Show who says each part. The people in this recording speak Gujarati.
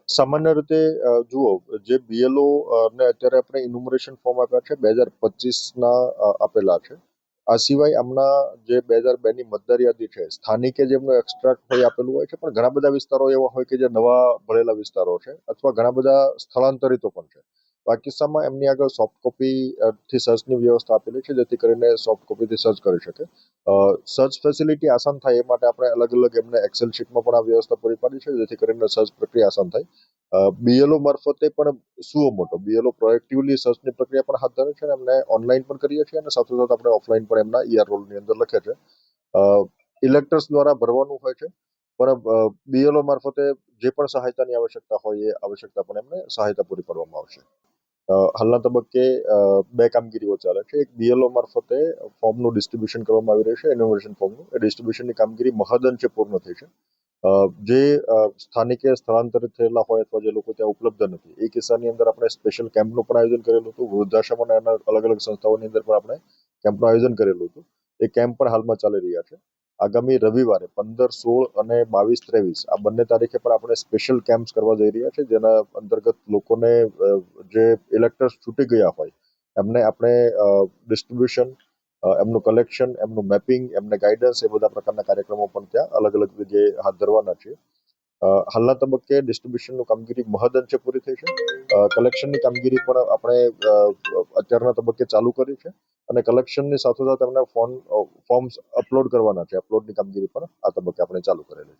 Speaker 1: સામાન્ય રીતે જુઓ, જે બીએલઓ ને અત્યારે આપણે ઇન્યુમરેશન ફોર્મ આપ્યા છે 2025ના આપેલા છે. આ સિવાય આમના જે 2002ની મતદાર યાદી છે, સ્થાનિકે જેમનું એક્સ્ટ્રાક્ટ હોય આપેલું હોય છે, પણ ઘણા બધા વિસ્તારો એવા હોય કે જે નવા ભરેલા વિસ્તારો છે અથવા ઘણા બધા સ્થળાંતરિતો પણ છે. આ કિસ્સામાં એમની આગળ સોફ્ટ કોપી થી સર્ચની વ્યવસ્થા આપેલી છે, જેથી કરીને સોફ્ટ કોપીથી સર્ચ કરી શકે. સર્ચ ફેસિલિટી આસાન થાય એ માટે આપણે અલગ અલગ એમને એક્સેલ શીટમાં પણ આ વ્યવસ્થા પૂરી પાડી છે, જેથી કરીને સર્ચ પ્રક્રિયા આસાન થાય. બીએલઓ મારફતે પણ સુઓ મોટો બીએલઓ પ્રોએક્ટિવલી સર્ચની પ્રક્રિયા પણ હાથ ધરે છે અને એમને ઓનલાઈન પણ કરીએ છીએ અને સાથોસાથ આપણે ઓફલાઈન પણ એમના ઈઆર રોલની અંદર લખે છે. ઇલેક્ટર્સ દ્વારા ભરવાનું હોય છે, પણ બીએલઓ મારફતે જે પણ સહાયતાની આવશ્યકતા હોય એ આવશ્યકતા પણ એમને સહાયતા પૂરી પાડવામાં આવશે. હાલના તબક્કે બે કામગીરીઓ ચાલે છે. એક બીએલઓ મારફતે ફોર્મનું ડિસ્ટ્રીબ્યુશન કરવામાં આવી રહ્યું છે, એન્યુમરેશન ફોર્મનું. એ ડિસ્ટ્રીબ્યુશનની કામગીરી મહદઅંશે પૂર્ણ થઈ છે. જે સ્થાનિકે સ્થળાંતરિત થયેલા હોય અથવા જે લોકો ત્યાં ઉપલબ્ધ નથી, એ કિસ્સાની અંદર આપણે સ્પેશિયલ કેમ્પનું પણ આયોજન કરેલું હતું. વૃદ્ધાશ્રમ અને એના અલગ અલગ સંસ્થાઓની અંદર પણ આપણે કેમ્પનું આયોજન કરેલું હતું. એ કેમ્પ પણ હાલમાં ચાલી રહ્યા છે. આગામી રવિવારે 15, 16 અને 22, 23 આ બંને તારીખે પણ આપણે સ્પેશિયલ કેમ્પ્સ કરવા જઈ રહ્યા છે, જેના અંતર્ગત લોકોને જે ઇલેક્ટર્સ છૂટી ગયા હોય એમને આપણે ડિસ્ટ્રીબ્યુશન, એમનું કલેક્શન, એમનું મેપિંગ, એમને ગાઈડન્સ, એ બધા પ્રકારના કાર્યક્રમો પણ ત્યાં અલગ અલગ જગ્યાએ હાથ ધરવાના છે. હાલના તબક્કે ડિસ્ટ્રીબ્યુશનનું કામગીરી મહદઅંશે પૂરી થઈ છે. કલેક્શનની કામગીરી પણ આપણે અત્યારના તબક્કે ચાલુ કરી છે અને કલેક્શનની સાથોસાથ એમને ફોર્મ્સ અપલોડ કરવાના છે. અપલોડની કામગીરી પણ આ તબક્કે આપણે ચાલુ કરેલી છે.